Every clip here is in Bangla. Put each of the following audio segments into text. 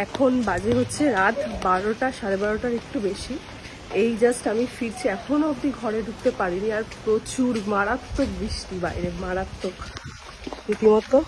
এখন বাজে হচ্ছে রাত 12টা, 12:30 একটু বেশি। এই জাস্ট আমি ফিরছি, এখনো অব্দি ঘরে ঢুকতে পারিনি। আর প্রচুর মারাত্মক বৃষ্টি বাইরে, মারাত্মক রীতিমতো।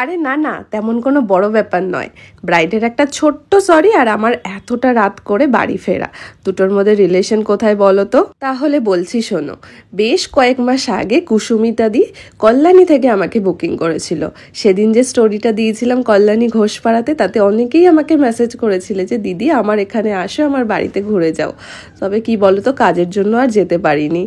আরে না না, তেমন কোনো বড় ব্যাপার নয়। ব্রাইডের একটা ছোট্ট সরি আর আমার এতটা রাত করে বাড়ি ফেরা, দুটোর মধ্যে রিলেশন কোথায় বলো তো? তাহলে বলছি শোনো, বেশ কয়েক মাস আগে কুসুমিতা দি কল্যাণী থেকে আমাকে বুকিং করেছিল। সেদিন যে স্টোরিটা দিয়েছিলাম কল্যাণী ঘোষপাড়াতে, তাতে অনেকেই আমাকে মেসেজ করেছিলে যে দিদি আমার এখানে আসো, আমার বাড়িতে ঘুরে যাও। তবে কি বলো তো, কাজের জন্য আর যেতে পারিনি।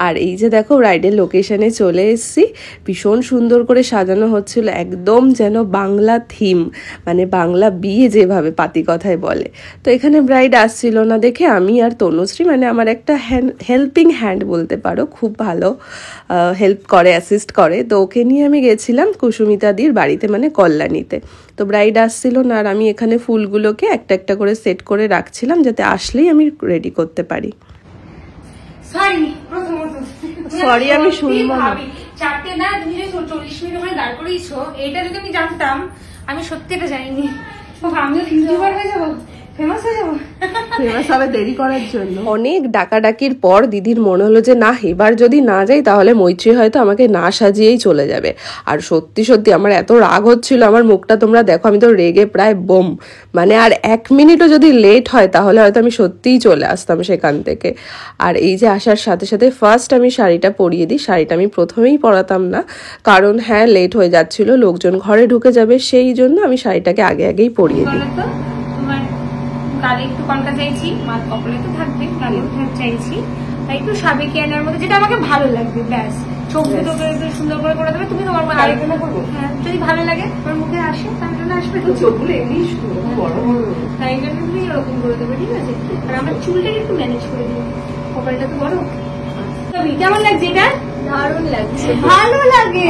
আর এই যে দেখো ব্রাইডের লোকেশনে চলে এসেছি, ভীষণ সুন্দর করে সাজানো হচ্ছিল, একদম যেন বাংলা থিম, মানে বাংলা বিয়ে যেভাবে পাতি কথায় বলে। তো এখানে ব্রাইড আসছিল না দেখে আমি আর তনুশ্রী, মানে আমার একটা হেল্পিং হ্যান্ড বলতে পারো, খুব ভালো হেল্প করে, অ্যাসিস্ট করে। তো ওকে নিয়ে আমি গেছিলাম কুসুমিতাদির বাড়িতে, মানে কল্যাণীতে। তো ব্রাইড আসছিল না, আর আমি এখানে ফুলগুলোকে একটা একটা করে সেট করে রাখছিলাম যাতে আসলেই আমি রেডি করতে পারি। সরি আমি শুনবো না। 4টে না, তুমি যে 40 মিনিট ওখানে দাঁড় করিয়েছো, এটা যদি আমি জানতাম, আমি সত্যি এটা জানিনি। আমিও ইউটিউবার হয়ে যাবো, ফেমাস হয়ে যাবো। ফেমাস হবে দেরি করার জন্য। অনেক ডাকাডাকির পর দিদির মনে হলো যে না, এবার যদি না যাই তাহলে মৈত্রী হয়তো আমাকে না সাজিয়েই চলে যাবে। আর সত্যি সত্যি আমার এত রাগ হচ্ছিল, আমার মুখটা তোমরা দেখো, আমি তো রেগে প্রায় বোম। মানে আর 1 মিনিটও যদি লেট হয় তাহলে হয়তো আমি সত্যিই চলে আসতাম সেখান থেকে। আর এই যে আসার সাথে সাথে ফার্স্ট আমি শাড়িটা পরিয়ে দিই। শাড়িটা আমি প্রথমেই পরাতাম না, কারণ হ্যাঁ লেট হয়ে যাচ্ছিল, লোকজন ঘরে ঢুকে যাবে, সেই জন্য আমি শাড়িটাকে আগেই পরিয়ে দিই। গালে একটু কনকা চাইছি, মার কপালে তো থাকবে, গালেও চাইছি, তাই একটু সাবেকিয়ানার মধ্যে, যেটা আমাকে ভালো লাগবে। ব্যাস, চোখ দুটোকে একটু সুন্দর করে করে দেবে। তুমি তোমার হ্যাঁ যদি ভালো লাগে তোমার মুখে আসে তার জন্য আসবে, চোখগুলো এমনি বড়, তাই জন্য তুমি এরকম করে দেবে, ঠিক আছে? আর আমার চুলটাকে একটু ম্যানেজ করে দিবে, কপালটা তো বড়। কেমন লাগছে এটা? দারুণ লাগছে, ভালো লাগে।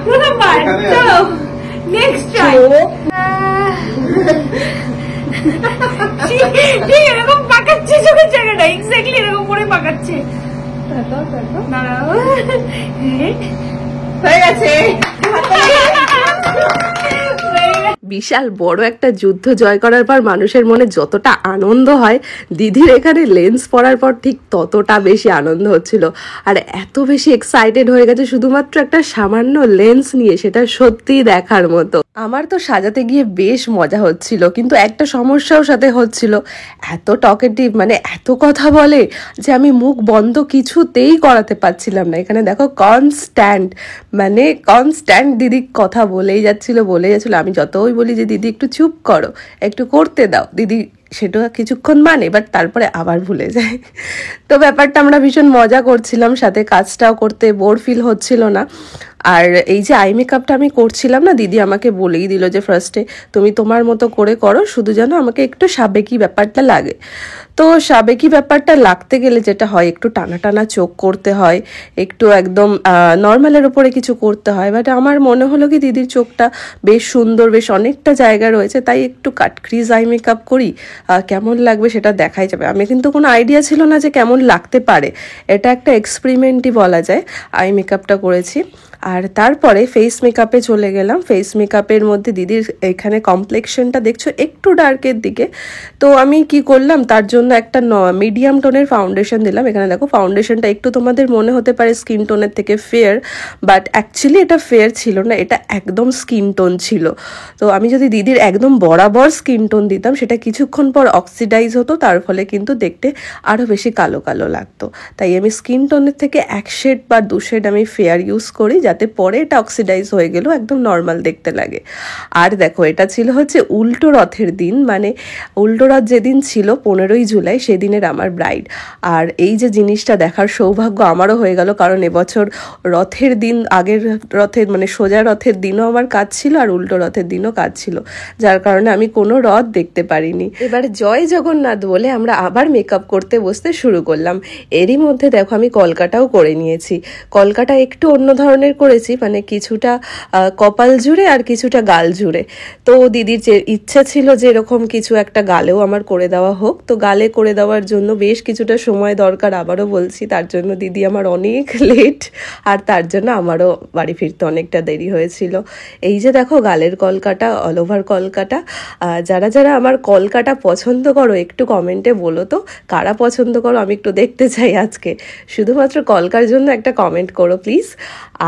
প্রথমবার, চলো নেক্সট ট্রাই। এরকম পাকাচ্ছে চোখের জায়গাটা, এক্স্যাক্টলি এরকম করে পাকাচ্ছে। হয়ে গেছে। বিশাল বড় একটা যুদ্ধ জয় করার পর মানুষের মনে যতটা আনন্দ হয়, দিদির এখানে লেন্স পরার পর ঠিক ততটা বেশি আনন্দ হচ্ছিল। আর এত বেশি এক্সাইটেড হয়ে গেছে শুধুমাত্র একটা সামান্য লেন্স নিয়ে, সেটা সত্যিই দেখার মতো। আমার তো সাজাতে গিয়ে বেশ মজা হচ্ছিল, কিন্তু একটা সমস্যাও সাথে হচ্ছিল, এত টকেটিভ, মানে এত কথা বলে যে আমি মুখ বন্ধ কিছুতেই করাতে পারছিলাম না। এখানে দেখো কনস্ট্যান্ট দিদি কথা বলেই যাচ্ছিল। আমি যতই বলি যে দিদি একটু চুপ করো, একটু করতে দাও, দিদি সেটা কিছুক্ষণ মানে, বাট তারপরে আবার ভুলে যায়। তো ব্যাপারটা আমরা ভীষণ মজা করছিলাম, সাথে কাজটাও করতে বোর ফিল হচ্ছিল না। আর এই যে আই মেকআপটা আমি করছিলাম না, দিদি আমাকে বলেই দিল যে ফার্স্টে তুমি তোমার মতো করে করো, শুধু যেন আমাকে একটু সাবেকি ব্যাপারটা লাগে। তো সাবেকি ব্যাপারটা লাগতে গেলে যেটা হয়, একটু টানা টানা চোখ করতে হয়, একটু একদম নর্মালের উপরে কিছু করতে হয়। বাট আমার মনে হলো কি দিদির চোখটা বেশ সুন্দর, বেশ অনেকটা জায়গা রয়েছে, তাই একটু কাট ক্রিজ আই মেকআপ করি, কেমন লাগবে সেটা দেখাই যাবে। আমি কিন্তু কোনো আইডিয়া ছিল না যে কেমন লাগতে পারে, এটা একটা এক্সপেরিমেন্টই বলা যায়। আই মেকআপটা করেছি, আর তারপরে ফেস মেকআপে চলে গেলাম। ফেস মেকআপের মধ্যে দিদির এখানে কমপ্লেক্সনটা দেখছো একটু ডার্কের দিকে, তো আমি কি করলাম, তার জন্য একটা মিডিয়াম টোনের ফাউন্ডেশন দিলাম। এখানে দেখো ফাউন্ডেশনটা একটু তোমাদের মনে হতে পারে স্কিন টোনের থেকে ফেয়ার, বাট অ্যাকচুয়ালি এটা ফেয়ার ছিল না, এটা একদম স্কিন টোন ছিল। তো আমি যদি দিদির একদম বরাবর স্কিন টোন দিতাম, সেটা কিছুক্ষণ পর অক্সিডাইজ হতো, তার ফলে কিন্তু দেখতে আরও বেশি কালো কালো লাগতো। তাই আমি স্কিন টোনের থেকে 1 শেড বা 2 শেড আমি ফেয়ার ইউজ করি, যাতে পরে এটা অক্সিডাইজ হয়ে গেলেও একদম নর্মাল দেখতে লাগে। আর দেখো এটা ছিল হচ্ছে উল্টো রথের দিন, মানে উল্টো রথ যেদিন ছিল 15ই জুলাই, সেদিনের আমার ব্রাইড। আর এই যে জিনিসটা দেখার সৌভাগ্য আমারও হয়ে গেল, কারণ এবছর রথের দিন, আগের রথের মানে সোজা রথের দিনও আমার কাজ ছিল, আর উল্টো রথের দিনও কাজ ছিল, যার কারণে আমি কোনো রথ দেখতে পারিনি। এবার জয় জগন্নাথ বলে আমরা আবার মেকআপ করতে বসতে শুরু করলাম। এরই মধ্যে দেখো আমি কলকাটাও করে নিয়েছি। কলকাটা একটু অন্য ধরনের করেছি, মানে কিছুটা কপাল জুড়ে আর কিছুটা গাল জুড়ে। তো দিদির যে ইচ্ছা ছিল যে এরকম কিছু একটা গালেও আমার করে দেওয়া হোক, তো গাল গালে করে দেওয়ার জন্য বেশ কিছুটা সময় দরকার, আবারও বলছি, তার জন্য দিদি আমার অনেক লেট, আর তার জন্য আমারও বাড়ি ফিরতে অনেকটা দেরি হয়েছিল। এই যে দেখো গালের কলকাটা, অল ওভার কলকাটা। যারা যারা আমার কলকাটা পছন্দ করো একটু কমেন্টে বলো তো কারা পছন্দ করো, আমি একটু দেখতে চাই আজকে। শুধুমাত্র কলকার জন্য একটা কমেন্ট করো প্লিজ।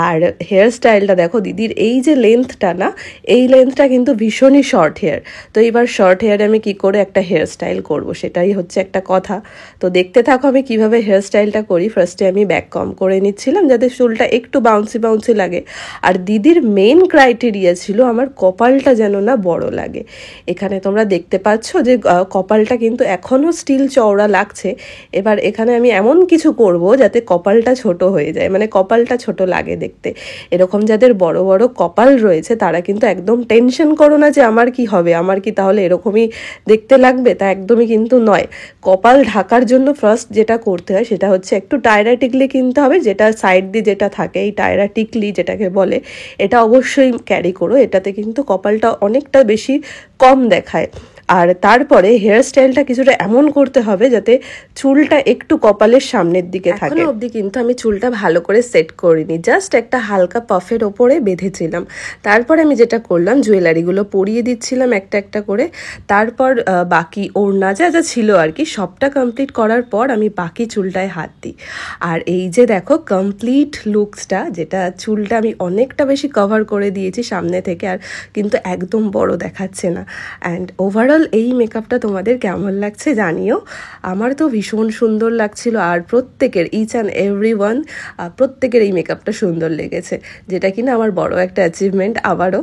আর হেয়ার স্টাইলটা দেখো দিদির, এই যে লেন্থটা না, এই লেন্থটা কিন্তু ভীষণই শর্ট হেয়ার। তো এবার শর্ট হেয়ারে আমি কি করে একটা হেয়ার স্টাইল করবো সেটাই হচ্ছে একটা কথা। তো দেখতে থাকো আমি কিভাবে হেয়ার স্টাইলটা করি। ফার্স্টে আমি ব্যাক কম করে নিচ্ছিলাম যাতে চুলটা একটু বাউন্সি বাউন্সি লাগে। আর দিদির মেন ক্রাইটেরিয়া ছিল আমার কপালটা যেন না বড় লাগে। এখানে তোমরা দেখতে পাচ্ছ যে কপালটা কিন্তু এখনও স্টিল চওড়া লাগছে। এবার এখানে আমি এমন কিছু করব যাতে কপালটা ছোট হয়ে যায়, মানে কপালটা ছোট লাগে দেখতে। এরকম যাদের বড় বড় কপাল রয়েছে তারা কিন্তু একদম টেনশন করো না যে আমার কি হবে, আমার কি তাহলে এরকমই দেখতে লাগবে, তা একদমই কিন্তু নয়। কপাল ঢাকার জন্য ফার্স্ট যেটা করতে হয় সেটা হচ্ছে একটু টায়রা টিকলি কিনতে হবে, যেটা সাইড দিয়ে যেটা থাকে, এই টায়রা টিকলি যেটাকে বলে, এটা অবশ্যই ক্যারি করো। এটাতে কিন্তু কপালটা অনেকটা বেশি কম দেখায়। আর তারপরে হেয়ার স্টাইলটা কিছুটা এমন করতে হবে যাতে চুলটা একটু কপালের সামনের দিকে থাকে। এখনো অবধি কিন্তু আমি চুলটা ভালো করে সেট করিনি, জাস্ট একটা হালকা পাফের ওপরে বেঁধেছিলাম। তারপর আমি যেটা করলাম, জুয়েলারিগুলো পরিয়ে দিচ্ছিলাম একটা একটা করে। তারপর বাকি ওড়না যা যা ছিল আর কি সবটা কমপ্লিট করার পর আমি বাকি চুলটায় হাত দিই। আর এই যে দেখো কমপ্লিট লুকসটা, যেটা চুলটা আমি অনেকটা বেশি কভার করে দিয়েছি সামনে থেকে, আর কিন্তু একদম বড় দেখাচ্ছে না। অ্যান্ড ওভারঅল এই মেকআপটা তোমাদের কেমন লাগছে জানিও। আমার তো ভীষণ সুন্দর লাগছিল, আর প্রত্যেকের ইচ অ্যান্ড এভরি ওয়ান প্রত্যেকের এই মেকআপটা সুন্দর লেগেছে, যেটা কিনা আমার বড় একটা অ্যাচিভমেন্ট আবারও।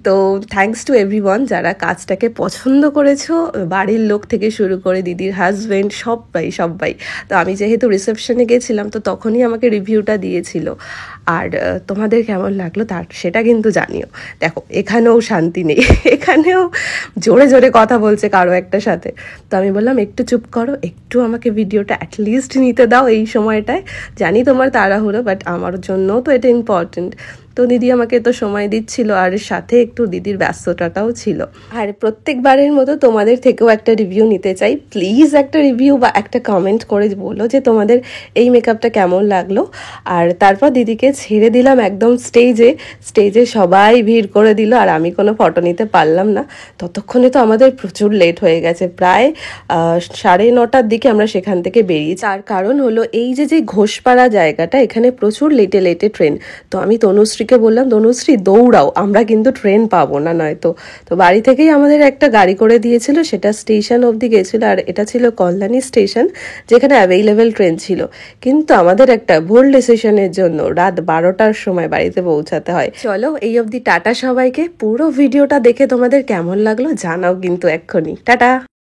তো থ্যাঙ্কস টু এভরি ওয়ান যারা কাজটাকে পছন্দ করেছো, বাড়ির লোক থেকে শুরু করে দিদির হাজব্যান্ড, সবাই। তো আমি যেহেতু রিসেপশনে গেছিলাম তো তখনই আমাকে রিভিউটা দিয়েছিল। আর তোমাদের কেমন লাগলো সেটা কিন্তু জানিও। দেখো এখানেও শান্তি নেই, এখানেও জোরে জোরে কথা বলছে কারো একটা সাথে। তো আমি বললাম একটু চুপ করো, একটু আমাকে ভিডিওটা অ্যাটলিস্ট নিতে দাও এই সময়টায়। জানি তোমার তাড়াহুড়ো, বাট আমার জন্যও তো এটা ইম্পর্টেন্ট। তো দিদি আমাকে তো সময় দিচ্ছিল, আর সাথে একটু দিদির ব্যস্ততাটাও ছিল। আর প্রত্যেকবারের মতো তোমাদের থেকেও একটা রিভিউ নিতে চাই। প্লিজ একটা রিভিউ বা একটা কমেন্ট করে বলো যে তোমাদের এই মেকআপটা কেমন লাগলো। আর তারপর দিদিকে ছেড়ে দিলাম একদম স্টেজে সবাই ভিড় করে দিল, আর আমি কোনো ফটো নিতে পারলাম না। ততক্ষণে তো আমাদের প্রচুর লেট হয়ে গেছে, প্রায় 9:30টার দিকে আমরা সেখান থেকে বেরিয়েছি। তার কারণ হলো এই যে ঘোষপাড়া জায়গাটা, এখানে প্রচুর লেটে ট্রেন। তো আমি তনুশ্রীকে বললাম, তনুশ্রী দৌড়াও, আমরা কিন্তু ট্রেন পাবো না নয়তো। তো বাড়ি থেকেই আমাদের একটা গাড়ি করে দিয়েছিল, সেটা স্টেশন অবধি গেছিল। আর এটা ছিল কল্যাণী স্টেশন, যেখানে অ্যাভেইলেবল ট্রেন ছিল। কিন্তু আমাদের একটা ভুল ডিসিশনের জন্য রাত 12টার সময় বাড়িতে পৌঁছাতে হয়। চলো এই অবধি টাটা সবাইকে। পুরো ভিডিওটা দেখে তোমাদের কেমন লাগলো জানাও কিন্তু এক্ষুনি। টাটা।